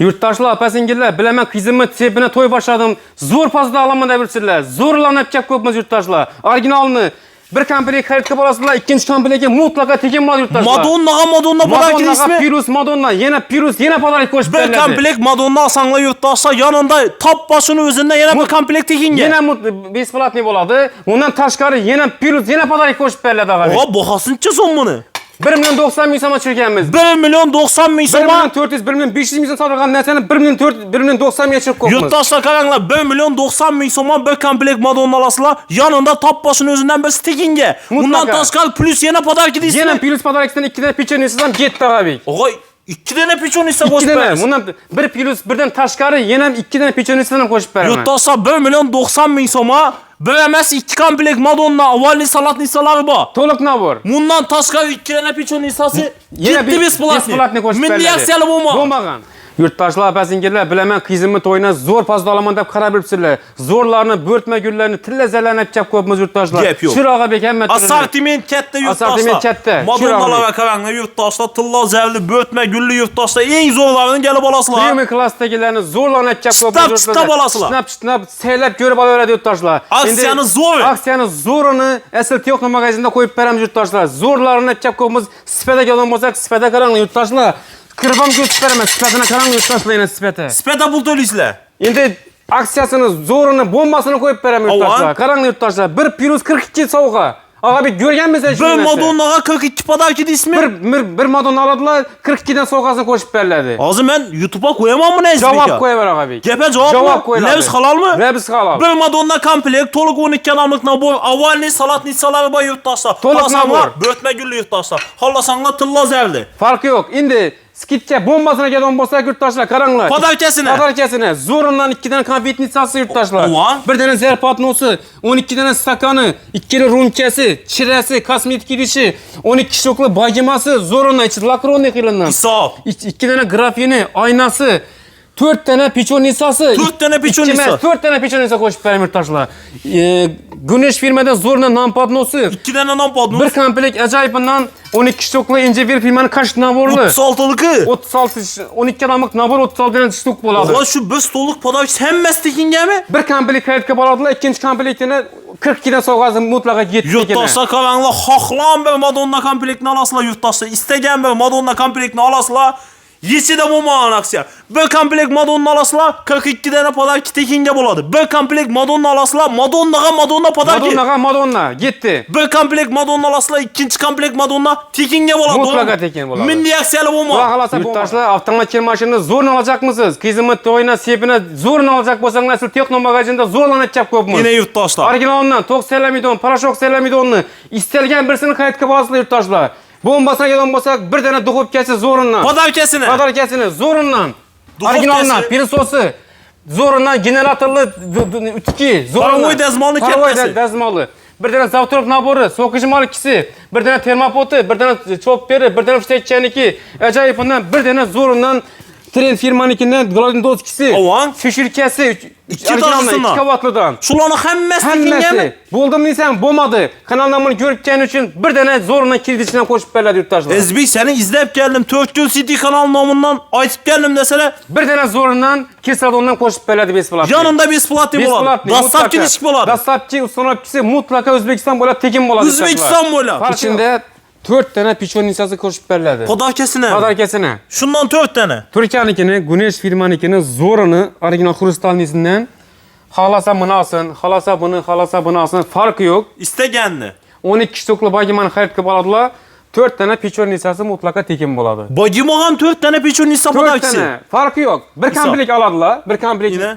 Yurttaşlar, opa-singillar, bilaman qizimni tepine to'y boshladim. Zo'r pazda olaman deb bilsizlar. Zo'rlanib kep ko'pmiz yurttaşlar. Originalni bir komplekt xarid qilib olasizlar, ikkinchi komplektga mutlaqo tegin bo'ladi yurttaşlar. Madonna podarki ismi. Pirus Madonna, yana podarki qo'shib beriladi. Bir komplekt Madonna alsanglar yurttaşlar, yanında top başını o'zida yana bir komplekt teginga. Yana besplatniy bo'ladi. Undan tashqari yana Pirus, yana podarki qo'shib beriladi og'a. Oha, bahasıncha so'mini. 1.90 ming so'mga tushirganmiz. 1.90 ming so'm. 1.400, 1.500 ming so'm narsani 1.90 mingga tushirib qo'yamiz. Yurttaşlar qaranglar, 1.90 ming so'mga bir komplekt Madonna alasizlar, yanında top başını o'zidan birisi teginga. Undan tashqari plus yana podarki deysizlar. Yana plus podarkidan 2 ta pechoniyasiz ham ketdi og'abek. Og'a 2 dana pechoniyasi qo'shib berasiz. Bundan bir plus birdan tashqari yana 2 dana pechoniyasidan ham qo'shib beraman. Yurttaşlar 1.90 ming so'mga bir emas 2 komplekt Madonna avalli salatnisalari bor. To'liq nabor. Bundan tashqari 2 dana pechoniyasi yana besplatniy qo'shib beriladi. Milliyarsiyali bo'lmagan. Yurttaşlar, opa-singillar, bilaman qizimni to'yini zo'r pazda olaman deb qarab yuribsizlar. Zo'rlarni, bo'rtma gullarni tillazalab chap qo'yibmiz yurttaşlar. Shirog'a bek hamma turli. Assortiment katta yurttaşlar. Assortiment katta. Madonnalarga qaranglar yurttaşlar, tilla zavli, bo'rtma gulli yurttaşlar, eng zo'rlarini kelib olasizlar. Premium klassdagilarni zo'rlanib chap qo'yibmiz yurttaşlar. Chitab olasizlar. Chitab, saylab ko'rib olaveradi yurttaşlar. Aksiyani zo'r. Aksiyani zo'rini asl texno magazinda qo'yib beramiz yurttaşlar. Zo'rlarini chap qo'yibmiz. Sifatiga olgan bo'lsak, sifatiga qaranglar yurttaşlar. Kırbam götürüp veremez. Sipetine karan yurttaşlar yine sipete. Sipete bul töleysizler. Endi aksiyasını, zo'rini, bombasını koyup veremiz yurttaşlar. Karan yurttaşlar. Bir Pirus 42 soğuğa. Ağa bir görgenmesen şimdi. Bir Madonna'ga 42 podarki ismi. Bir Madonna aladılar, 42'den soğukasını koşup verirlerdi. Azı ben YouTube'a koyamam mı ne izleyik ya? Cevap koyuver ağa bir. Gepe cevap mı? Lebs halal mı? Lebs halal. Bir Madonna komplekt, toluk 12 adamlık nabor, avalli salatnisaları var yurttaşlar. Toluk nabor. Börtme güllü yurttaşlar. Hallasanlar tılla zevli. Farkı yok. Indi skitçe bombasına gelen bolsa yurttaşlar karanglar. Podarkesine. Podarkesine. Zorundan 2 tane konfetnitsası yurttaşlar. Bir tane zerpatnosu, 12 tane stakanı, 2 runkesi, çiresi, kosmetik idişi, 12 şoklu bagiması, zorundan içi lakronne kılından. İsaf. 2 tane grafini, aynası, 4 tane piçonisası. 4 tane piçonisa. 4 tane piçonisa koşup verim yurttaşlar. Güneş firmada zorundan nampadnosu. 2 tane nampadnosu. Bir komplekt acayipından 12 şoklu ince bir firmanın kaç naborlu? 36'lıkı. 36, 12 adamlık nabor 36 tane şok boladı. Ola şu bir stoluk podarki hemmesi tekinge mi? Bir komplekt kreditke boladılar, ikinci komplektine 42'den soğukasın mutlaka getdi. Yurttaşlar qaranglar, xohlan bir Madonna komplektini alasızlar yurttaşlar. İstegen bir Madonna komplektini alasızlar. Yesi de bo'lmagan aksiya. Bir komplekt Madonna alasızlar, 42 tane podarki tekinge bo'ladi. Bir komplekt Madonna alasızlar, Madonna podarki. Madonna getdi. Bir komplekt Madonna alasızlar, ikinci komplekt Madonna tekinge bo'ladi. Mutlaka tekin bo'ladi. Milliy aksiyali bo'lmoq. Yurttaşlar, avtomat maşinini zo'rni olacakmısınız? Qizimni to'yina, sepini zo'rni olacak bo'lsangiz, asl texno magazinda zo'rlanib chap ko'pmiz. Yine yurttaşlar. Originaldan tok selamidon, parashok selamidonni istalgan birisini qaytga bolasizlar yurttaşlar. Bombasına gelen bolsak bir tane duxovkasi zo'rindan. Podarkasini zo'rindan. Originaldan pirsosi zo'rindan generatorli utki zo'rindan. Parovoy dazmolni kattasi. Dazmoli. Bir tane zavtrok nabori, so'qishmal ikisi, bir tane termopoti, bir tane chopperi, bir tane fishtekchaniki, ajoyibidan bir tane zo'rindan Trend firmanikinden Glodin doskisi, fişirkesi, 2 kavatlıdan. Şularni hammasi tekinge mi? Buldum desem bo'lmadi. Kanaldan bunu görüpken için bir tane zoruna kilidisinden koşup berledi yurttaşlar. Ezbek seni izlep geldim. Türkgül City kanal namından aytıp geldim desene. Bir tane zorundan Kisradondan koşup berledi besplatniy. Yanında besplatniy bo'ladi. Dastlabki nechik bo'ladi? Dastlabki ustanopchisi mutlaka O'zbekiston bo'ladi, tekin bo'ladi. O'zbekiston bo'ladi. İçinde 4 tane piçonisası koşup berledi. Podarkesine. Şundan 4 tane. Türkiye'nikini, Güneş firmanikini zorunu orijinal kristalnisinden halasa bunu alsın, halasa bunu alsın. Farkı yok. İstegenli. 12 stoklu bagimanı xarid qilib oladilar. 4 tane piçonisası mutlaka tekin bo'ladi. Bagimagan 4 tane piçonisa podarkisi. 4 tane. Farkı yok. Bir komplekt aladilar. Bir komplekt. Yine.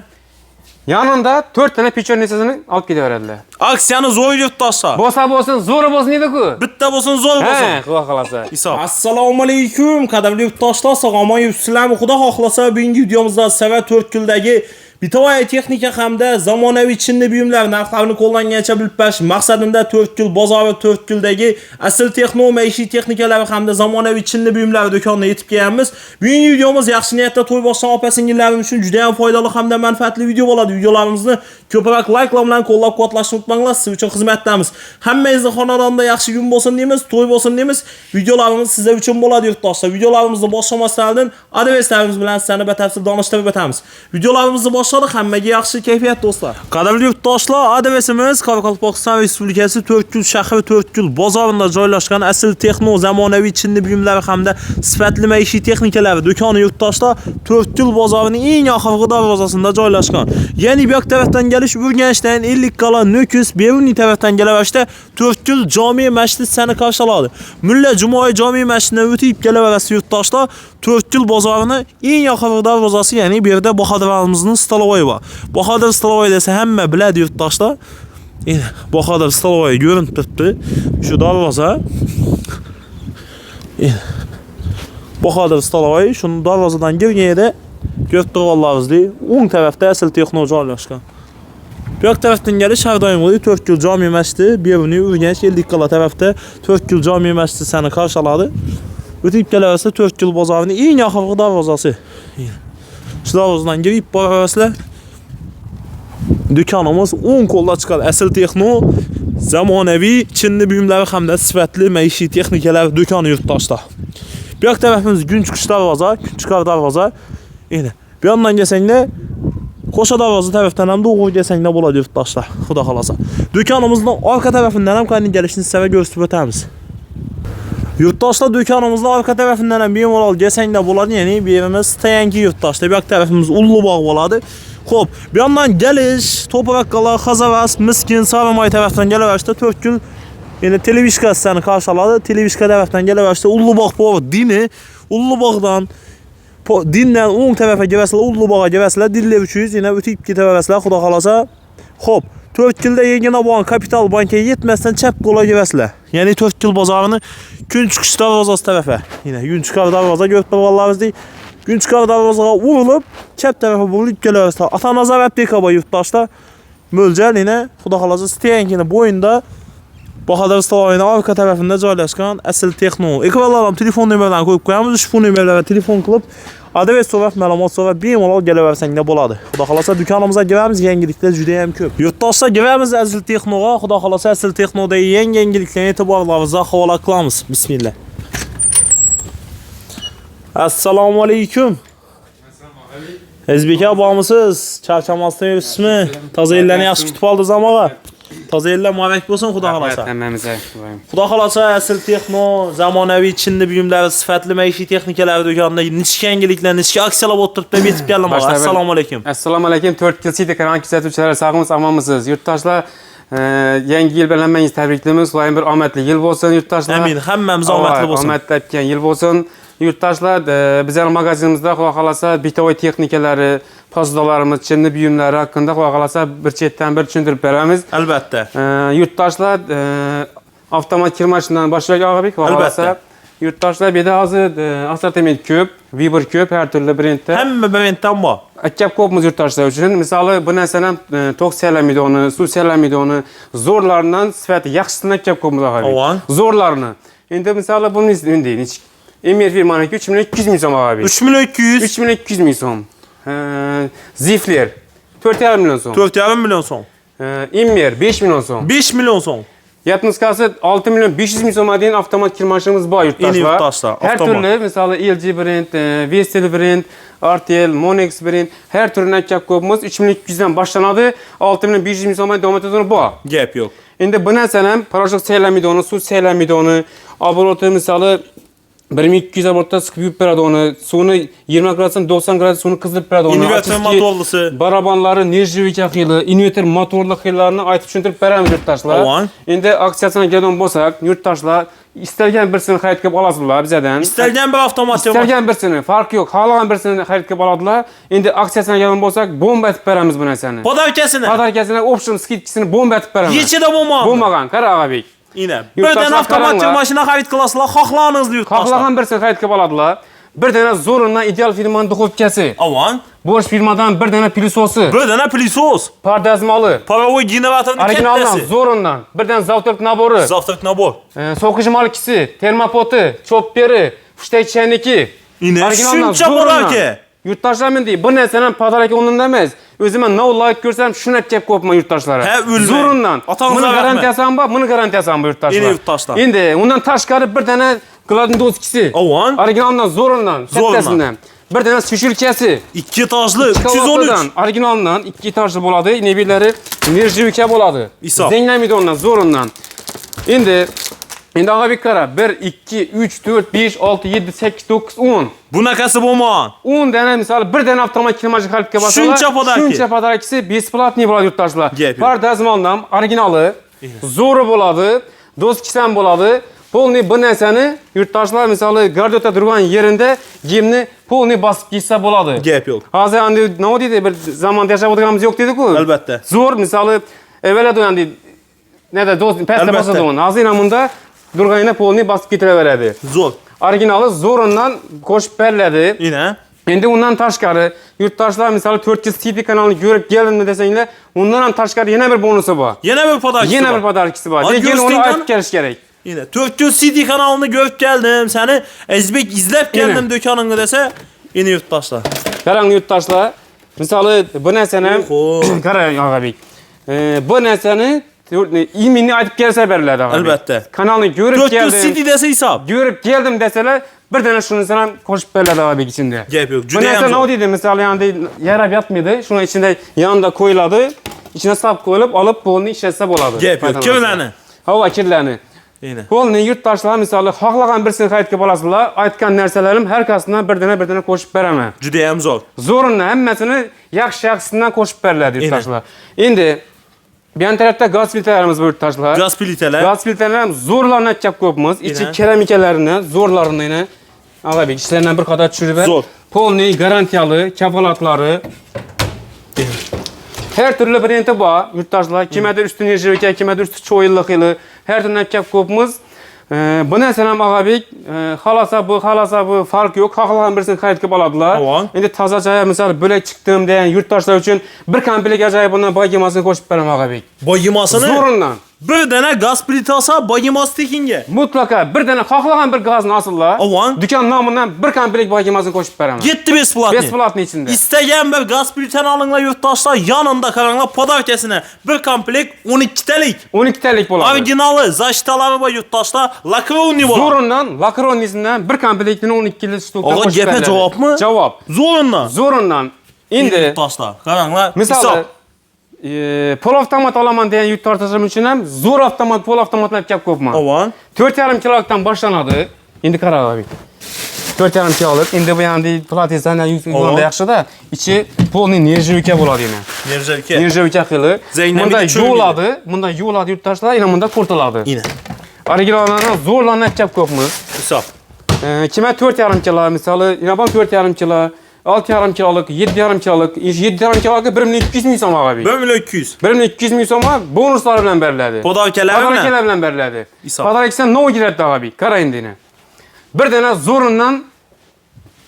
Yanında 4 tane piçonisasını alıp gidiveradilar. Aksiyani zo'r yurttaşlar. Bosa bo'lsin, zo'ri bo'lsin edi-ku. Bitta bo'lsin, zo'r bo'lsin. He, xudo xolasa. Assalomu alaykum, qadrli yurtdoshlar, sog'omon yuribsizlarmi? Xudo xohlasa bugungi videomizda Seva 4 kildagi Bitavaya texnika hamda zamonaviy chinni buyumlar narxlarini qo'llangancha bilib berish maqsadida 4 yil bozori 4 yildagi asl texno maishiy texnikalar hamda zamonaviy chinni buyumlar do'koniga yetib kelganmiz. Bugungi videomiz yaxshi niyatda to'y boshlagan opa-singillarimiz uchun juda ham foydali hamda manfaatli video bo'ladi. Videolarimizni ko'proq like bilan qo'llab-quvvatlashni unutmang. unutmanglar, siz uchun xizmatdamiz. Hammangizning xonadonda yaxshi kun bo'lsin deymiz, to'y bo'lsin deymiz. Videolarimiz sizlar uchun bo'ladi yurtdoshlar. Videolarimizni boshlamasdan oldin adreslarimiz bilan sizlarni batafsil donishtirib o'tamiz. Videolarimizni boshladik. Hammaga yaxshi kayfiyat do'stlar. Qadrli yurtdoshlar, adresimiz Qoraqalpog'iston Respublikasi To'rtko'l shahri To'rtko'l bozorida joylashgan asl texno zamonaviy chinni buyumlari hamda sifatli maishiy texnikalar do'koni yurtdoshlar To'rtko'l bozorining eng oxirgi darvozasida joylashgan. Ya'ni bu yoq tarafdan kelish Urganchdan 50 km Nukus, Beruniy tarafdan kelishda To'rtko'l jome masjidi seni qarshi oladi. Mulla Jumoy jome masjididan o'tib kelaverasiz yurtdoshlar. To'rtko'l bozorining eng oxirgi darvozasi, ya'ni bu yerda Bahodirlarimizning stolovoyi bor. Bahodir stolovoyi desa hamma biladi yurtdoshlar. Bahodir stolovoyi ko'rinib turibdi. Shu darvoza. Bahodir stolovoyi shu darvozadan kirganda ko'rib turganlaringizdek, o'ng tarafda asl texno joylashgan. Bu yoq tarafdan kelish har doimgidek To'rtko'l jome masjidi, Beruniy Urganch 50 km tarafda To'rtko'l jome masjidi seni qarshi oladi. O'tib kelaversa To'rtko'l bozorining eng oxirgi darvozasi. Shu darvozadan kirib borasizlar. Do'konimiz o'ng qo'lda chiqadi. Asl texno, zamonaviy chinni buyumlari hamda sifatli maishiy texnikalar do'koni yurtdoshlar. Bu yoq tarafimiz kun chiqish darvoza, kun chiqar darvoza. Endi bu yoqdan kelsanglar Qo'sha darvoza tarafdan ham to'g'ri kelsanglar bo'ladi yurtdoshlar. Xudo xolasa. Do'konimizning orqa tarafidan ham qanday kelishni sizlarga ko'rsatib o'tamiz. Yurtdoshlar do'konimizning orqa tarafidan ham bemalol kelsanglar bo'ladi, ya'ni bu yerimiz tayanki yurtdoshlar. Bu yoq tarafimiz Ulug'bog' bo'ladi. Xo'p, bu yoqdan kelish To'prakqal'a, Xazavas, Miskin, Sarimoy tarafdan kelaverishda To'rtko'l ya'ni televizkasini qarshi oladi. Televizka tarafdan kelaverishda Ulug'bog' port dini, Ulug'bog'dan dindan o'ng tarafga kirasizlar, Ulug'bog'ga kirasizlar, dinlar 300 yana o'tib ketaverasizlar, xudo xolasa. Xo'p, To'rtko'lda yagona bo'lgan Kapital bankga yetmasdan chap qo'lga kirasizlar. Ya'ni To'rtko'l bozorini kun chiqish darvozasi tarafi. Yana kun chiqar darvoza ko'rib turganlaringizdek, kun chiqar darvozaga urilib, chap tarafga burilib kelaverasizlar. Atanazar apteka bor yurtdoshlar. Mo'ljal yana xudo xolasa Steyankini bo'yinda Bahodir stolovining orqa tarafida joylashgan asl texno. Ekranlarga telefon nomerlarini qo'yib qo'yamiz. Ushbu nomerlarga telefon qilib, adres so'rab, ma'lumot so'rab bemalol kelaversanglar bo'ladi. Xudo xolasa do'konimizga kiramiz, yangiliklar juda ham ko'p. Yurtdoshlar kiramiz asl texnoga. Xudo xolasa asl texnoda yangi yangiliklarni e'tiborlaringizga havola qilamiz. Bismillah. Assalomu alaykum. Ezbek bormisiz? Charchamasdan yuribsizmi? Toza yillarni yaxshi kutib oldingiz amaga. Toza yillar muvaffaq bo'lsin, xudo xolasa. Hammamizga. Xudo xolasa asl texno, zamonaviy chinni buyumlari, sifatli maishiy texnikalar do'konida nechta yangiliklar, nechta aksiyalar bo'lib turibdi, yetib keldim. Assalomu alaykum. Assalomu alaykum. 4 yil kanal kuzatuvchilari, sog'miz, omonmisiz? Yurtdoshlar, yangi yil bilan hammangizni tabriklaymiz. Xudoyim bir omadli yil bo'lsin yurtdoshlar. Amin, hammamiz omadli bo'lsin. Omadli o'tgan yil bo'lsin. Yurtdoshlar, bizning magazinimizda xudo xolasa bitovoy texnikalari, postalarimiz, chinni buyumlari haqida xudo xolasa bir chetdan bir tushuntirib beramiz. Albatta. Yurtdoshlar, avtomat kirmashidan boshlaylik Og'abek, xudo xolasa. Yurtdoshlar, bu yerda hozir assortiment ko'p, vibr ko'p, har turli brendda. Hamma brenddan bor. Akkab ko'pmiz yurtdoshlar uchun. Misoli, bu narsani ham to'q salamidoni, suv salamidoni, zo'rlardan sifati yaxshisini akkab ko'pmiz Og'abek. Zo'rlarni. Endi misoli buni endi Emir firmaniki 3.200.000 so'm Og'abek. 3.200.000. 3.200.000 so'm. Zifler 4.5 million so'm. 4.5 million so'm. Emir 5 million so'm. 5 million so'm. Yatmiskasi 6.500.000 so'mga degan avtomat kirmashimiz bor yurtdoshlar. Har turli, misoli LG brend, Vestel brend, RTL, Monex brend, har turli akkab ko'pmiz 3.200 dan boshlanadi, 6.500.000 so'mga davom etadi bor. Gap yo'q. Endi bu narsani ham poрошок saylamidoni, suv saylamidoni, obroti misoli 1200 obrotda siqib yuvib beradi uni. Suvni 20 gradusdan 90 gradus suvni qizdirib beradi uni. Invertor motorlisi, barabanlari, nejivika xili, invertor motorli xillarni aytib tushuntirib beramiz yurtdoshlar. Endi aksiyasiga keladigan bo'lsak, yurtdoshlar istalgan birsini xarid qilib olasizlar bizdan. Istalgan bir avtomat, istalgan birsini, farqi yo'q. Xohlagan birsini xarid qilib oladilar. Endi aksiyasiga keladigan bo'lsak, bomba etib beramiz bu narsani. Podarkasini, option skidkasini bomba etib beramiz. Yechida bo'lmagan. Bo'lmagan, qara Og'abek. Ina. Birdan avtomatik mashina xarid qilasizlar, xohlaganingizni yurtdoshlar. Xohlagan birsini xarid qilib oladilar. Bir dana zo'rindan ideal firmaning duxovkasi. Avan. Bosh firmadan bir dana pilisosi. Bir dana pilisos. Pardazmoli. Parovoy generatorning kattasi. Originaldan zo'rindan bir dana zavtrok nabori. Zavtrok nabor. So'qish malkisi, termopoti, chopperi, fushtak chayniki. Ina. Shuncha bor aka. yurttaşlar men deydi. Bu narsadan padaraki ondan emas. Özüme ne layık görsem şunu etcep kopma yurttaşlara. He, ülme. Zorundan. Atanıza Bunu rahmet. garantiyasam ba, bunu garantiyasam bu yurttaşlar. Yeni yurttaşlar. Endi ondan taşkarı bir tane Gladin doskisi. Avan. Originaldan zorundan, settesinden. Bir tane süşülkesi. 2 etajlı 313. Originaldan 2 etajlı boladı. Nebileri nirjivike boladı. İsap. Zenglemiydi ondan zorundan. Endi ağa bir kara. 1, 2, 3, 4, 5, 6, 7, 8, 9, 10. Bunaqasi bo'lmagan. 10 tane misal bir tane avtomat kilometr kalpga basalar. Shuncha podarkisi besplatniy bo'ladi yurtdoshlar. Par dazmoldan originali, zo'ri bo'ladi, doskisam bo'ladi. Polni bu narsani yurtdoshlar misali gardota turgan yerinde giyimni polni bosib kiysa bo'ladi. Gap yo'q. Hozir endi nima deydi, bir zamonda yashab o'tirganimiz yo'q dedi-ku. Albatta. Zo'r misali evvelada endi neda do'st pastda bosadi uni. Hozir ham bunda durganida polni bosib ketiraveradi. Zo'r. Originali zo'rindan qo'shib beriladi. Ina. Endi undan tashqari yurtdoshlar misali 400 CD kanalini ko'rib keldimmi desanglar, undan ham tashqari yana bir bonusi bor. Yana bir podarkisi Yana bir podarkisi bor. Lekin uni aytib kelish kerak. Yine 400 CD kanalını görüp geldim. Seni Ezbek izlep geldim dökanını dese yine yurttaşlar. Qarang yurtdoshlar, misali bu narsani qarang Og'abek. Bu narsani iminni aytib kelsa beriladi Og'abek. Albatta. Kanalni ko'rib 400 keldim. CD dese hesap. Ko'rib keldim desalar, bir dana shunisi ham qo'shib beriladi Og'abek ichinde. Gap yo'q. Bu Juda narsa ham nima deydi? Misali endi yarab yotmaydi. Shuni ichinde yanında qo'yiladi. İçine sap qo'yilib, olib polni ishlatsa bo'ladi. Gap yo'q. Kimlarni? Hava kirlarni. Yine. Polni yurtdoshlar misali xohlagan birsini qaytga bolasizlar, aytgan narsalarim har qasidan bir dana qo'shib beraman. Juda ham zo'r. Zo'rini hammasini yaxshi-yaxshisidan qo'shib beriladi yurtdoshlar. Endi bu yon tarafda gaz filtrlarimiz bor yurtdoshlar. Gaz plitalar. Gaz filtrlar ham zo'rlarni achab ko'pmiz. Ichi keramikalarini, zo'rlarini Og'abek ishlaridan bir qator tushirib ber. Zo'r. Polni garantiyali, kafolatlari her türlü variantı var yurtdoshlar. Kimdir üstü nirjivika, kimdir üstü çoyillik yılı. Her türlü achab ko'pmiz. Bu narsa ham Og'abek, xalasa bu fark yo'q. Xohlagan birsini xaridga oladilar. Endi tozacha misol bo'lak chiqdim degan yurtdoshlar uchun bir komplet ajoyib bundan boyimasini qo'shib beraman Og'abek. Boyimasini? Zo'rindan. Bir dana gaz plitasi boyimasi tekinga. Mutlaka bir dana xohlagan bir gazni olsinlar. Dükkan nomidan bir komplet boyimasini qo'shib beraman. Yetti besplatniy. Besplatniy ichinde. İsteyen bir gaz plitani alinglar yurtdoshlar, yanında qaranglar podarkasini bir komplekt 12 talik. 12 talik bo'ladi. Originali zashtalari bor yurtdoshlar, lakroniy bo'ladi. Zo'rindan, lakronisidan bir komplektini 12 shtukdan qo'shib beriladi. Gapga javobmi? Javob. Zo'rindan. Zo'rindan. Endi yurtdoshlar, qaranglar. Misol pol avtomat olaman degan yurtdoshlar uchun ham zo'r avtomat, pol avtomatlar kelib ko'pman. 4,5 kilogramdan boshlanadi. Endi qarang Og'abek. 4,5 kilogramlik. Endi bu endi platizdan yuzda yaxshi-da, ichi polni nirjivika bo'ladi yana. Nirjivika xili. Bunda yuviladi, yurtdoshlar, yana bunda qurtiladi. Originallarni zo'rlarni achab ko'pmiz. Hisob. Kima 4,5 kilo, misoli, yana ham 4,5 kilo. 6,5 kiloluk, 7,5 kiloluk, 7,5 kiloluk 1.200 ming so'm Og'abek. 1.200. 1.200 ming so'm bonuslar bilan beriladi. Podarkalar bilan beriladi. Podarkasidan nima kiradi Og'abek? Qara endi. Bir dana zo'rindan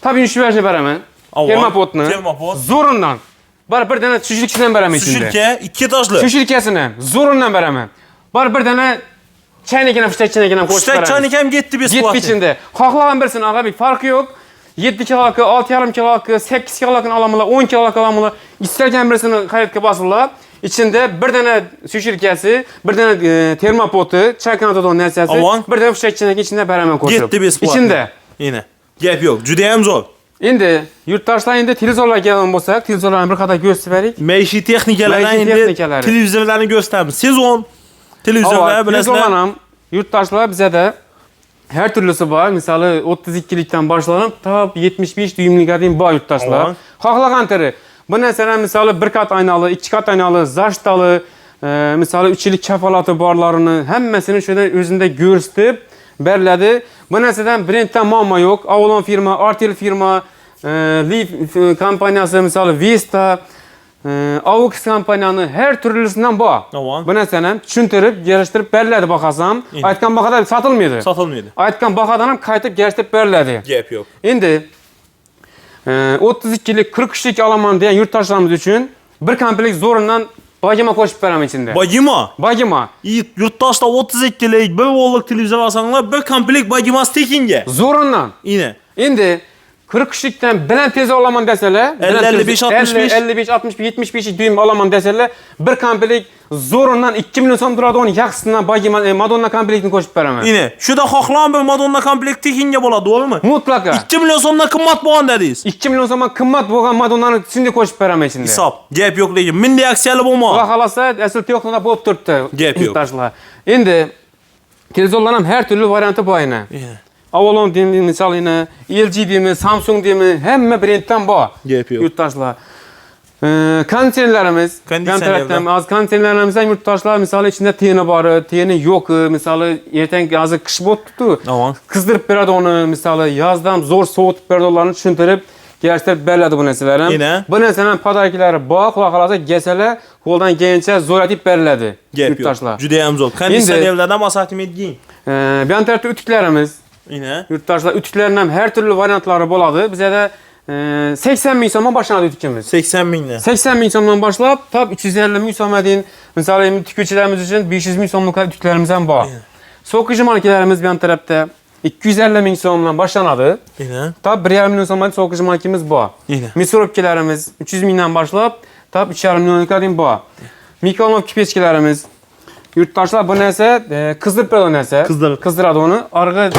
tabiiy shuvajni beraman. Termopotni. Zo'rindan. Bir dana tushilkasidan beraman içinde. Tushilka 2 etajli. Tushilkasini zo'rindan beraman. Bir dana chaynagini, fishtachaynagini qo'shib beraman. Fishtachaynag ham ketdi besplatniy. Yetdi ichinde. Xohlagan birsini Og'abek, farqi yo'q. 7 kiloluk, 6,5 kiloluk, 8 kiloluk alamlar, 10 kiloluk alamlar, istalgan birisini xaridga bosinglar. İçinde bir dana sushilkasi, bir dana termopoti, chaykanatodan narsasi, bir dana fishtachaynag ichinde beraman qo'shib. Ketdi besplatniy. İçinde. Yine. Gap yo'q, juda ham zo'r. Endi yurtdoshlar endi televizorlarga kelgan bo'lsak, televizorlarni bir qator ko'rsatib berik. Maishiy texnikalarni endi televizorlarni ko'rsatamiz. Sezon televizorlar bilasizlar. Televizorlar yurtdoshlar bizada her türlüsü var. Misali 32'likten başlanıp ta 75 düğümlük kadar bor yurtdoshlar. Xohlagan tiri. Bu narsalar misali bir kat aynalı, iki kat aynalı, zashtalı, misali 3 yillik kafolati borlarini hammasini shunda o'zida ko'rsatib beriladi. Bu narsadan brenddan muammo yo'q. Avlon firma, Artel firma, Leaf kompaniyasi misali Vista, Aux kompaniyani her türlüsünden bor. Bu narsani tushuntirib, gelishtirib beriladi bahasam. Aytgan bahada sotilmaydi. Aytgan bahadan ham qaytib gelishtirib beriladi. Gap yo'q. Endi 32'lik, 43'lik alaman degan yurtdoshlarimiz uchun bir komplekt zo'rindan bagima qo'shib beraman içinde. Bagima. Yurtdoshlar 32'lik, 1 voltlik televizor olsanglar, bir komplekt bagimasi tekinga. Zo'rindan. Yine. Endi 40 kişilikten bilen tez alaman deseler, 55, 65. 55, 60, 75 düğüm alaman deseler, bir kampilik zorundan 2 milyon so'm turadi, onun yaxshisidan bagi Madonna kampilikni ko'chib beraman. Yine. Şurada xohlagan bir Madonna komplekti tekinga bo'ladi, to'g'rimi? Mutlaka. 2 milyon so'mdan qimmat bo'lgan dedingiz. 2 milyon so'mdan qimmat bo'lgan Madonnani shunday qo'shib beraman ichinde. Hisob. Gap yo'q lekin minday aksiyali bo'lmoq. Xudo xolasa, asl texnika bo'lib turibdi. Gap yo'q. Yurtdoshlar. Endi televizorlar ham har turli varianti bor ina. Avalon deymi, misol ina LG deymi, Samsung deymi, hamma brenddan bor. Gap yo'q. Yurtdoshlar. Konditsionerlarimiz, az konditsionerlarimiz ham yurtdoshlar, misol ichida teni bor, teni yo'q, misol ertangi hozir qish bo'libdi-ku. Qizdirib beradi uni, misol yozdan zo'r sovutib beradi, ularni tushuntirib gerçekten belirledi bu narsalar ham. Bu narsalarning podarkalari bor, xudo xolasa kelsalar, qo'ldan kelgancha zo'r etib beriladi. Yurtdoshlar. Juda ham zo'r. Konditsionerlardan maslahatim eding. Bu yon tarafda utuklarimiz. Yurtdoshlar, utuklarning ham har turli variantlari bo'ladi. Bizda 80 ming so'mdan boshlanadi utukimiz. 80 mingdan. 80 ming so'mdan boshlab, top 350 ming so'mga deyin. Misol, tikuvchilarimiz uchun 500 ming so'mlik utuklarimiz ham bor. So'qish markalarimiz bu yon tarafda 250 ming so'mdan boshlanadi. Top 1,5 million so'mga so'qish markamiz bor. Mikrobkalarimiz 300 mingdan boshlab, top 3,5 millionga deyim bor. Mikronovka pechkalarimiz. Yurtdoshlar, bu narsa qizdirib beradi narsa. Qizdiradi uni. Arg'i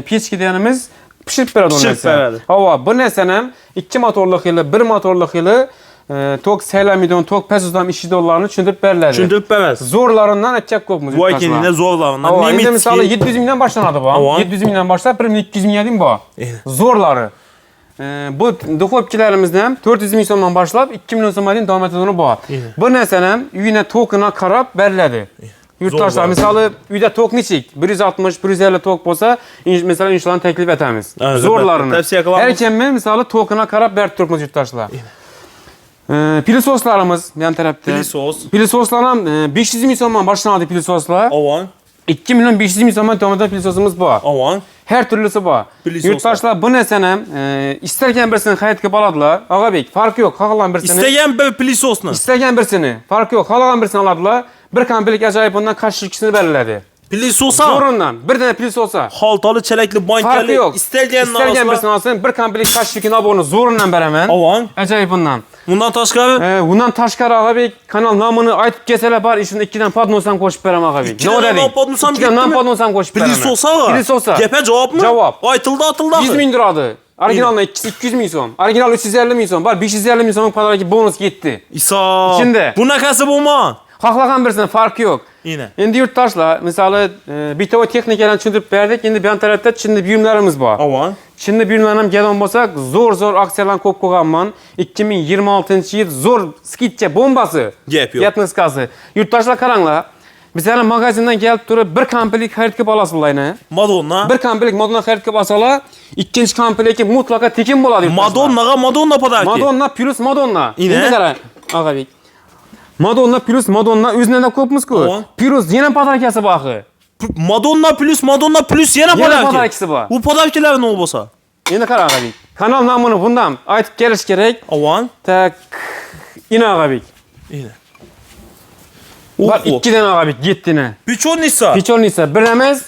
pechka deganimiz pishirib beradi uni narsa. Havo, bu narsani ham 2 motorli xili, 1 motorli xili tok saylamidon, tok pasuzdan ishidonlarni tushuntirib beriladi. Tushuntirib berasiz. Zo'rlaridan achchab ko'pmiz. Voy kelinglar, zo'rlaridan. Endi misol 700 mingdan boshlanadi bu. 700 mingdan boshlab 1200 mingga deyim bor. Zo'rlari. Bu duxovkalarimizni ham 400 ming so'mdan boshlab 2 million so'mga davom etadigan bor. Bu narsani ham uyina tokini qarab beriladi. Yurtdoshlar, misol uyda tok nechik? 160, 150 tok bo'lsa, masalan, inshaalloh taklif etamiz. Zo'rlarini. Har kimni misol tokini qarab berib turibmiz yurtdoshlar. Pilisoslarimiz yan tarafda. Pilisoslar ham 500 ming so'mdan boshlanadi pilisoslar. 2 milyon 500 ming so'mdan to'g'ri pilisosimiz bor. Her türlüsü bor. Yurtdoshlar, bu narsani istagan birsini xaridga oladilar. Og'abek, farqi yo'q, xohlagan birsini. Istagan bir pilisosni. Istagan birsini, farqi yo'q, xohlagan birsini oladilar. Bir kampilik ajoyib bundan qarshiliksini beriladi. Pilisosa. Zo'rundan, bir dana pilisosa. Xaltali, chalakli, bankali, istagan birsini olsin, bir kampilik qarshiliksini olib uni zo'rundan beraman. Ajoyib bundan. Bundan tashqari? Bundan tashqari Og'abek, kanal nomini aytib kelsalar bor, ishini 2 dan podnos ham qo'shib beraman Og'abek. 2 dan podnos ham ketdimi? 2 dan podnos ham qo'shib beraman. Pilisosa. Gapga javobmi? Javob. Aytildi. 100 ming turadi. Originalni 200 ming so'm. Original 350 ming so'm. Bor 550 ming so'm podaraki bonus ketdi. İçinde. Bunaqasi bo'lma. Xohlagan birsini farqi yo'q. Endi yurtdoshlar, misoli bitovo texnikalarni tushuntirib berdik. Endi bu yon tarafda chinni buyumlarimiz bor. Chinni buyumlarni ham kelgan bo'lsak, zo'r aksiyalarni ko'p qo'yganman. 2026-yil zo'r skidcha bombasi. Gap yo'q. Yatniskasi. Yurtdoshlar, qaranglar. Bizlarning magazindan kelib turib bir kampilik xaridga olasizlarni. Madonna. Bir kampilik Madonna xaridga olsalar, ikkinchi kampilikka mutlaqo tekin bo'ladi. Madonna podarki. Madonna plus Madonna. Endi qarang, Og'abek. Madonna plus Madonna o'zidan ko'pmiz-ku. Plus yana podarkasi bor. Madonna plus yana podarkasi bor. Bu podarkalar nima bo'lsa? Endi qarang, Og'abek. Kanal nomini bundan aytib kelish kerak. Tak, ina Og'abek. Bak 2 dana Og'abek, 7 dana. Pichonisa bir emas,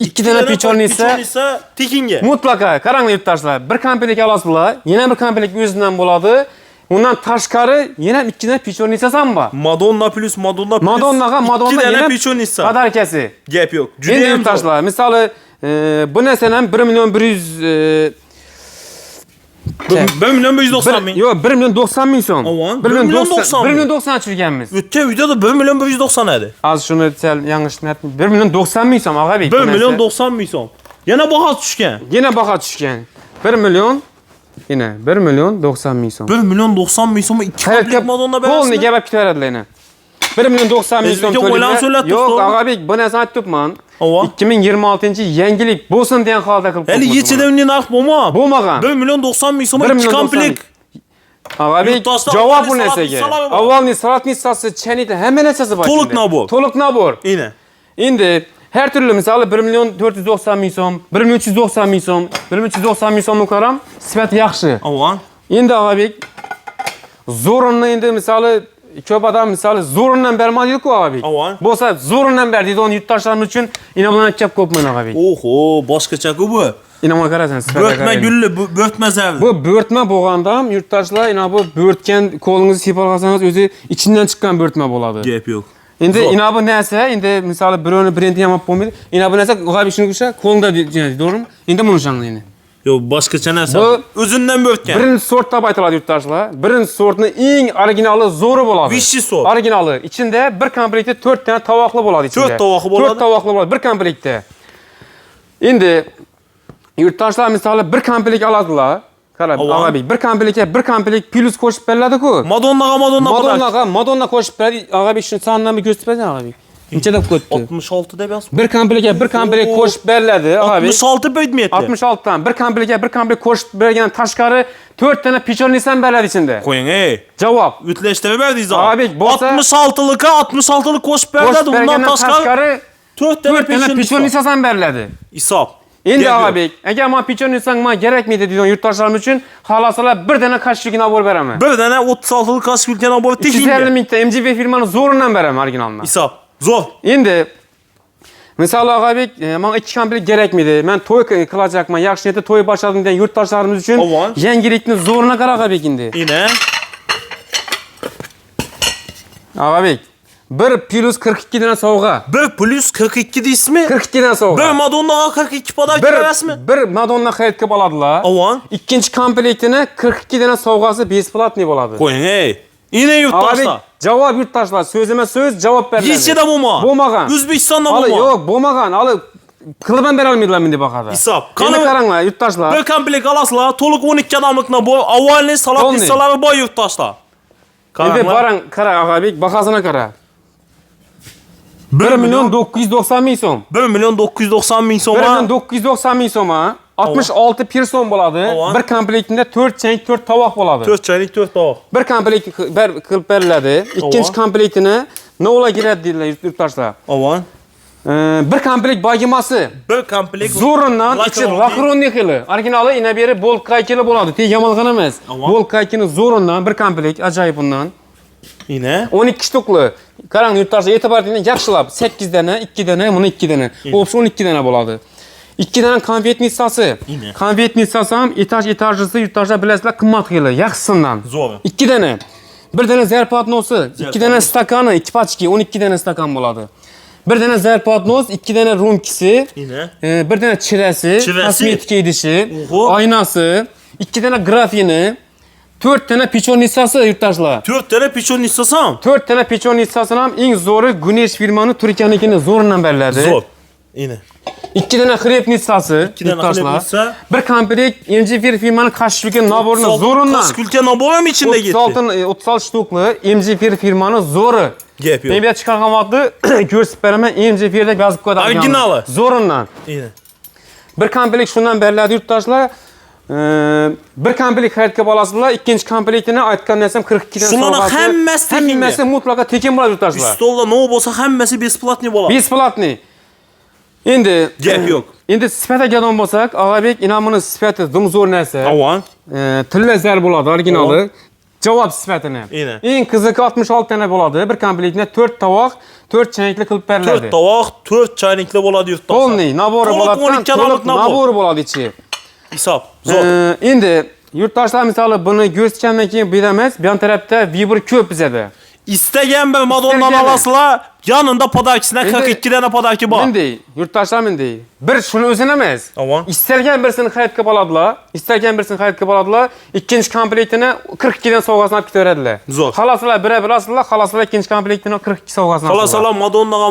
2 dana pichonisa tekinga. Mutlaqo, qaranglar yurtdoshlar, bir kampilik olasizlar, yana bir kampilik o'zidan bo'ladi. Undan tashqari yana 2 dana pichonisa ham bor. Madonna plus Madonna yana pichonisa. Podarkasi. Gap yo'q. Juda ham yurtdoshlar, misoli bu narsani ham 1 million 100 1 milyon 190 ming. Yo'q, 1 milyon 90 ming so'm. 1 milyon 90 1 milyon 90 tushirganmiz. O'tgan videoda 1 milyon 190 edi. Az shuni sal yanglishni aytdim. 1 milyon 90 ming so'm Og'abek. 1 milyon 90 ming so'm. Yana baho tushgan. 1 milyon 90 ming so'm. 1 milyon 90 ming so'm 2 komplet Madonna berasiz. Qo'lni gapab ketaveradilar yana. 1 milyon 90 ming so'm to'laydi. Yo'q, Og'abek, bu narsani aytibman. 2026-yil yangilik bo'lsin degan holda qilib qo'ydim. Hali yechida unday narx bo'lmagan. 1 milyon 90 ming so'm 2 komplet. Og'abek, javob bu narsaga. Avvalni salatnitsasi, chanita, hamma narsasi bor. To'liq nabor. Endi her türlü misali 1 milyon 490 ming so'm, 1 milyon 390 ming so'm, 1 milyon 390 ming so'mni qaram, sifat yaxshi. Endi Og'abek, zo'rinni endi misali ko'p odam misali zo'rindan bermaydi-ku Og'abek. Bo'lsa zo'rindan ber deydi, uni yurtdoshlarimiz uchun ina bilan aytib ko'pman Og'abek. Oho, boshqacha-ku bu. İnama qarasan, sifətə Börtme qarayın. güllü, börtme zerli. Bu börtmə bolğanda yurttaşlar ina bu börtken kolunuzu sipalğasanız özü içinden çıkan börtmə boladı. Gep yok. İndi Zor. ina bu nəsə, indi misalı bironi brendi yamap bolmaydı. İna bu nəsə qoyub işini quşa, kolunda doğru mu? İndi bunu şanlayın. Yo başka çenesi. Bu- Özünden börtken. Birinci sort da aytıladi yurttaşlar. Birinci sortun eng originalı zoru boladı. Vişçi sort. Originalı. İçinde bir komplektde 4 tane tavaqlı boladı içinde. 4 tavaqlı boladı? 4 tavaqlı boladı bir komplektde. İndi yurttaşlar misalı bir komplekt aladılar. Qarab, Avan. ağabey, bir komplekt plus qo'shib beriladi-ku. Madonna qo'shib beradi. Ağabey shuni sonini ko'rsatib ağabey. Necha deb ketdi? 66 deb yaz. Bir komplekt qo'shib beriladi, ağabey. 66 bödmetli. 66 dan bir komplekt qo'shib bergan tashqari 4 tane pichonnisan beriladi içinde. Koyun Javob. Ütleştirme verdiyiz abi. Abi, bolsa- 66'lık koşup verdi. Qo'shib Bundan bergandan tashqari tashqari 4 tane 4 tane peşin pichonnisan beriladi. İsap. Endi ağabey, agar men pichonnisan men kerakmidi deydigan yurtdoshlarim uchun xolasalar bir dana qashligini olib beraman. Bir tane 36'lık kask ülkene abortu 250 tekin. mingta MGV firmani zo'ridan beraman originalini. İsap. Zor. Endi misol ağabey, men 2 komplekt kerakmidi. Men to'y qilajakman, yaxshi niyatda to'y boshladim degan yurtdoshlarimiz uchun Avan. yangilikni zo'rina qara ağabey endi. Yine. Ağabey, 1 plus 42 dana sovg'a. 1 plus 42 de ismi. 42 dana sovg'a. Bir Madonna'ya 42 podar verasmi? Bir Madonna xaritga oladilar. Avan. İkinci komplektini 42 dana sovg'asi besplatniy bo'ladi. Koyun Yine Ağabey, yurttaşlar. javob yurtdoshlar, so'zima so'z javob beriladi. Yetçe de bulma. Bo'lmagan. O'zbekistonda Ali bulma. yo'q, bo'lmagan. Ali qilib ham bera olmaydilar mende baqada. Hisob. Qani qaranglar yurtdoshlar. Bir komplekt alasılar. Toluk 12 adamlıkla bu avalini salat Olmuyor. hissaları boy yurttaşlar. Endi barang qara Ağabey, bahasına qara. 1 milyon 990 ming so'm. 1 milyon 990 bin 1 so'ma. milyon 990 ming so'ma 66 person bo'ladi. Avan. Bir komplektinde 4 chank 4 tovoq bo'ladi. 4 çaylık 4 tavuk. Bir komplekt qilib beriladi. Ikkinchi komplektini nola kiradi deydilar yurtdoshlar. Avan. Bir komplekt bagimasi. Bir komplekt. Zo'rindan ichi Lakronni. lakronni xili. Originali ina beri bolkaykili bo'ladi. Te yamalg'an emas. Avan. Bolkaykini zo'rindan bir komplekt ajoyib bundan. Yine. 12 shtukli. Qarang yurtdoshlar e'tibor bering, yaxshilab 8 dana, 2 dana, buni 2 dana. Bo'psi 12 dana bo'ladi. 2 dana konvert nissasi. Yine. Konvert nissasi ham etajisi yurtdoshlar bilasizlar qimmat xili, yaxshisidan. Zo'r. 2 dana. Bir dana zarpatnosi, 2 dana stakani, 2 pachki, 12 dana stakan bo'ladi. Bir dana zarpatnos, 2 dana rumkisi, Yine. bir dana chirasi, Chirasi. kosmetika idishi, Oho. oynasi, 2 dana grafini, 4 dana pichon nissasi yurtdoshlar. 4 tane pichon istasam. 4 dana pichon nissasini ham eng zo'ri Gunesh firmani Turkiyanikini zo'ridan beriladi. Zor. Yine. 2 dana xrep nissasi, dana yurtdoshlar. xrep nissa. Bir komplekt MGF firmani qashshigi naborini zo'ridan. Kask ülke naboram içinde gitti. 36 shtukli MGF firmani zo'ri. Gep yok. Men bu yerga chiqargan vaqtda ko'rsatib beraman, MGF deb yozib qo'yadi. Originali. Zo'ridan. Yine. Bir komplekt shundan beriladi yurtdoshlar. Bir komplekt xaridga olasizlar, ikkinchi komplektini aytgan narsam 42 dan Şunların sovg'asi. hemmesi tekin. Hammasi mutlaqo tekin bo'ladi yurtdoshlar. Stolda ne olsa hemmesi besplatni bo'ladi. Besplatniy. Endi Gap yo'q. Endi sifatiga keladigan bo'lsak, Ağabey inamini sifati dumzo'r narsa. Avan. Tilla zar bo'ladi originali. Javob sifatini. Yine. Eng qiziqi 66 dana bo'ladi. Bir komplektda 4 tovoq, 4 chaynikli qilib beriladi. 4 tavuk, 4 çaynikli bo'ladi yurttaşlar. Polniy nabori To'liq bo'ladi. 12 adamlik nabor. Nabori bo'ladi ichi. Hisob. Zor. Endi yurtdoshlar misoli buni ko'rsatgandan keyin bu emas, bu yon tarafda Vibur ko'p bizada. İsteyen bir Madonna İsteyen. alasılar yanında podarkisine 42 tane podarki var. Bunday, yurtdoshlar bunday. Bir shuni o'zini emas. Avan. Istalgan birsini xaridga oladilar. Istalgan birsini xaridga oladilar. Ikkinchi komplektini 42 dan sovg'asini olib ketaveradilar. Zo'r. Xolasizlar bir olasizlar, xolasizlar ikkinchi komplektini 42 sovg'asini olib. Kalasalar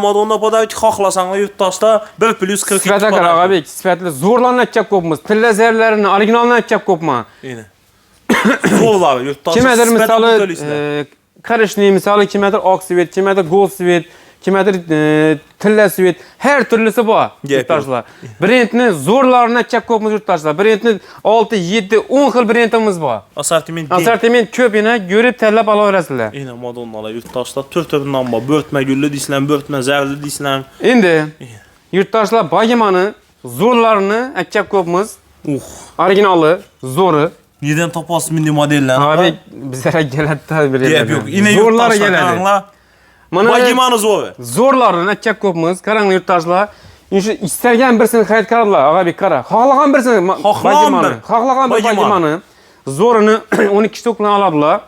Madonna podarki xohlasanlar yurttaşlar 1 plus 42 Sifat aka Ağabey, sifatli zo'rlarni aytib ko'pmiz. Tilla zarlarini originalini aytib ko'pman. Yine. Zorlar yurttaşlar. Kimdir misoli qarishni misoli kimdir oq svet, kimdir gold svet, kimdir tilla svet, har turlisi bor yurtdoshlar. Brendni zo'rlarini aytib ko'pmiz yurtdoshlar. Brendni 6, 7, 10 xil brendimiz bor. Assortiment. Assortiment ko'pini ko'rib tanlab olaverasizlar. Yine Madonnalar yurttaşlar 4 türünden var. Börtme güllü deysilen, börtme zerli deysilen. Endi yurtdoshlar bagimani zo'rlarini aytib ko'pmiz. Originali, zo'ri. Neden tapası milli modeller? Abi bizlere geladi bir Gap yok. Yine zo'rlari yurttaşlar keladi. kanallar. Mana Bagimanı zor. zo'rlarini aytib ko'pmiz. Qarang yurtdoshlar. Şu istelgen birisini xarid qiladilar, Agabek qara. Xohlagan birisini xohlagan bir bagimani zo'rini 12 stokdan oladilar.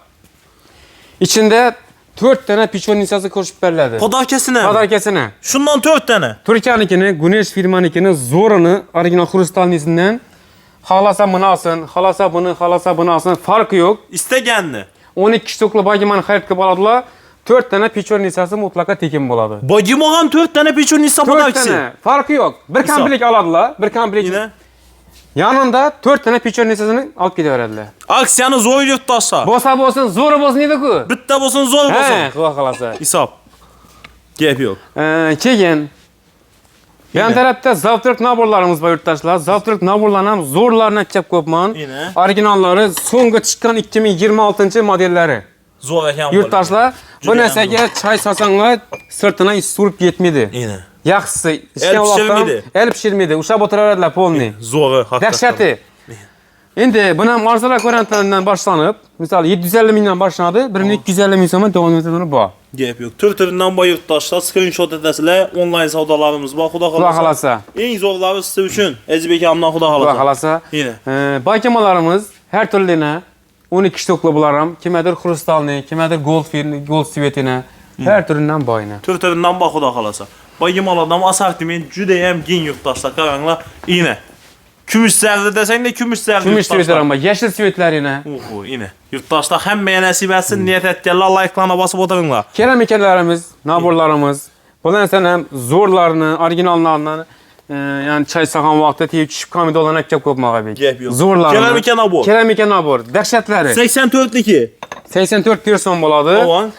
İçinde 4 tane pichonitsasi ko'rishib beriladi. Podarkasini. Podarkasini. Shundan 4 tane. Turkiyanikini, Gunesh firmanikini zo'rini original xrustalnisidan xohlasa buni olsin, xohlasa buni olsin, farqi yo'q. İsteganni. 12 stokli bagimani xarid qilib oladilar. 4 tane pichonitsasi mutlaka tekin bo'ladi. Bagimo ham 4 tane pichonitsa 4 podarkasi. tane. Farqi yo'q. Bir komplet oladilar, bir komplet. Yine. Yanında 4 tane pichonitsasini olib ketaveradilar. Aksiyani zo'r yurtdoshlar. Bo'lsa bo'lsin, zo'ri bo'lsin deydi-ku. Bitta bo'lsin, zo'r bo'lsin. He, xudo xolasa. Hisob. Gap yo'q. Keyin yan tarafda zavtrak naborlarimiz bor yurtdoshlar. Zavtrak naborlarni ham zo'rlarini chap ko'pman. Originallari so'nggi chiqqan 2026 modellari. Zo'r ekan. Yurtdoshlar, bu narsaga choy solsanglar sirtidan is surib ketmaydi. Yaxshisi ishga vaqtdan el pishirmaydi. Ushlab o'tiraveradilar polni. Zo'ri, haqiqatan. Dahshati. Endi buni ham arzalar variantlaridan boshlanib, misol 750 mingdan boshlanadi, 1250 ming so'mdan davom etadi bor. Gap yo'q. Tur-turidan boy yurtdoshlar, screenshot etasizlar, onlayn savdolarimiz bor, xudo xolasa. Eng zo'rlari siz uchun. Ezbek hamdan xudo xolasa. Xudo xolasa. Bakimalarimiz har turlini 12 stokli bular ham, kimdir xrustalni, kimdir gold svetini, har turidan boyni. Tur-turidan bor, xudo xolasa. Bakimalardan assortiment juda ham keng yurtdoshlar, qaranglar. Ine. Kumush zarda desang de kumush zarda. Kumush svetlar ham bor, yashil svetlar yana. Oho, ine. Yurtdoshlar hammaga nasib etsin, niyat etganlar like-larni bosib o'tiringlar. Keramikalarimiz, naborlarimiz, bulardan ham zo'rlarni, originallarni, yani choy solgan vaqtda tegib tushib qolmaydi olan akab ko'p Agabek. Gap yo'q. Zo'rlarni. Keramika nabor. Keramika nabor, dahshatlari. 84'liki. 84 person bo'ladi. Avan.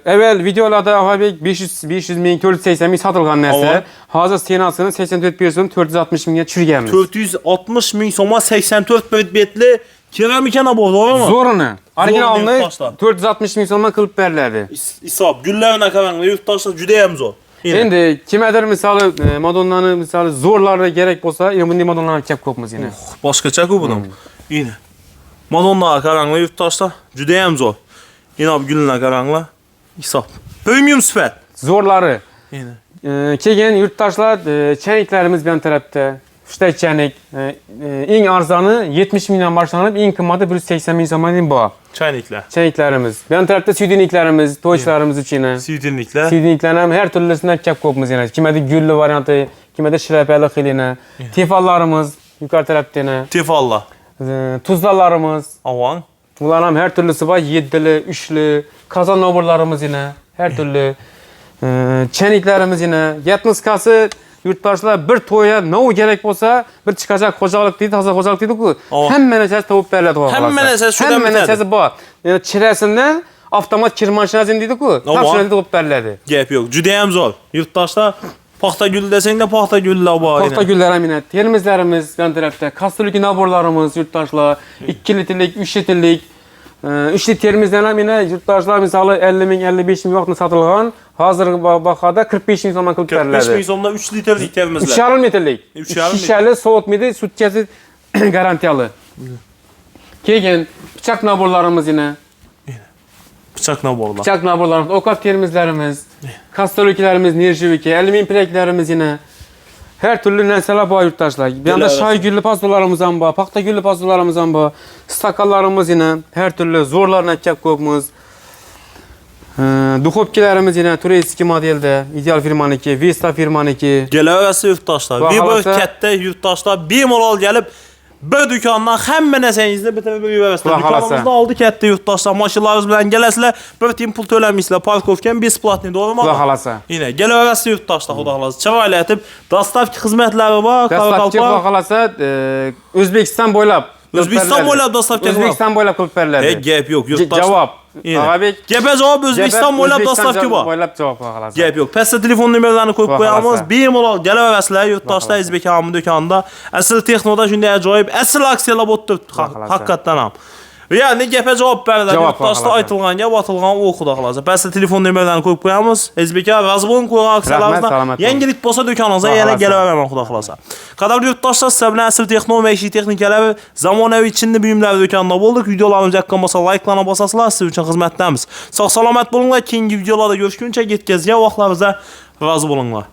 Evvel videolarda Agabek 500 ming, 480 ming sotilgan narsa. Hozir senasini 84 person 460 mingga tushirganmiz. 460 ming so'mga 84 betli keramika nabor, to'g'rimi? Zo'rini. Originalni 460 ming so'mga qilib beriladi. Hisob, gullarni qaranglar, yurtdoshlar juda ham zo'r. Endi kimdir misoli Madonnani misoli zo'rlari kerak bo'lsa, bunday Madonnalarni chap ko'pmiz yana. Boshqacha-ku buni. Ine. Madonnaga qaranglar, yurtdoshlar juda ham zo'r. Inob gullarni qaranglar. Hisob. Premium sifat. Zo'rlari. Ine. Keyin yurtdoshlar chaniklarimiz bilan tarafda. Uchta chanik eng arzoni 70 mingdan boshlanib, eng qimmati 180 ming so'mdan bor. Chaniklar. Chaniklarimiz. Bilan tarafda suydiniklarimiz, to'ychilarimiz uchun. Suydiniklar. Suydiniklarni ham har turlisidan chap ko'pmiz yana. Kimada gulli varianti, kimada shirapali xilini. Tefallarimiz yuqori tarafda yana. Tefallar. Tuzlarlarimiz. Avan. Bular ham har turlisi bor, 7li, 3li, qozon naborlarimiz yana, har turli chaniklarimiz yana. Yatmiskasi yurtdoshlar bir to'yga nov kerak bo'lsa, bir chiqajak xo'jalik deydi, toza xo'jalik deydi-ku. Hamma narsasi topib beriladi xolos. Hamma narsasi shundan Hamma narsasi bor. Chirasidan avtomat kir mashinasini deydi-ku, topshiradi topib beriladi. Gap yo'q, juda ham zo'r. Yurtdoshlar paxta gul desang-da paxta gullar bor. Paxta gullar ham yana. Termizlarimiz bilan tarafda, kastrolki naborlarimiz yurtdoshlar 2 litrlik, 3 litrlik 3 litr termizdan ham yana yurtdoshlar misoli 50 ming, 55 ming vaqtida sotilgan, hozirgi bahada 45 ming so'mdan qilib beriladi. 45 ming so'mdan 3 litrlik termizlar. 3,5 metrlik. 3,5 sovutmaydi, sutkasi garantiyali. Keyin pichoq naborlarimiz yana. Pichoq naborlar. Pichoq naborlarimiz, ovqat termizlarimiz, kastrolkilarimiz, nirjiviki, alyumin plaklarimiz yana. Her türlü narsalar bor yurtdoshlar. Bu yerda shoy gulli pastalarimiz ham bor, paxta gulli pastalarimiz ham bor. Stakanlarimiz yana her türlü zo'rlarni chap ko'pmiz. Duxovkalarimiz yana turistski modelda, Ideal firmaniki, Vesta firmaniki. Kelaverasiz yurtdoshlar. Bir katta yurtdoshlar bemalol kelib bir do'kondan hamma narsangizni bitirib yuborasizlar. Do'konimizda oldi katta yurtdoshlar, mashinalarimiz bilan kelasizlar, bir tiyin pul to'lamaysizlar, parkovkam besplatniy, to'g'rimi? Xudo xolasa. Yine kelaverasiz yurtdoshlar, xudo xolasa. Chiroyli aytib, dostavka xizmatlari bor, Dostavka xudo xolasa O'zbekiston bo'ylab. O'zbekiston bo'ylab dostavka. O'zbekiston bo'ylab qilib beriladi. Gap yo'q, yurtdosh. Javob. Agabek. Gapga javob O'zbekiston bo'ylab dostavka bor. Bo'ylab javob xolasa. Gap yo'q. Pastda telefon nomerlarini qo'yib qo'yamiz. Bemalol kelaverasizlar yurtdoshlar O'zbek hamma do'konda. Asl texnoda shunday ajoyib, asl aksiyalar bo'lib turibdi. Haqiqatan ham. Yani gapga javob berdilar. Yurtdoshlar aytilgan gap, otilgan o'q, xudo xolasa. Pastda telefon nomerlarini qo'yib qo'yamiz. O'zbek razı bo'lin qo'ygan aksiyalarimizda. Yangilik bo'lsa do'koningizga yana kelaveraman, xudo xolasa. Qadrli yurtdoshlar, sizlar bilan asl texno va ish texnikalari, zamonaviy chinni buyumlar do'konida bo'ldik. Videolarimiz yoqqan bo'lsa like-larni bosasizlar, siz uchun xizmatdamiz. Sog' salomat bo'linglar. Keyingi videolarda ko'rishguncha yetkazgan vaqtlarimizda razı bo'linglar.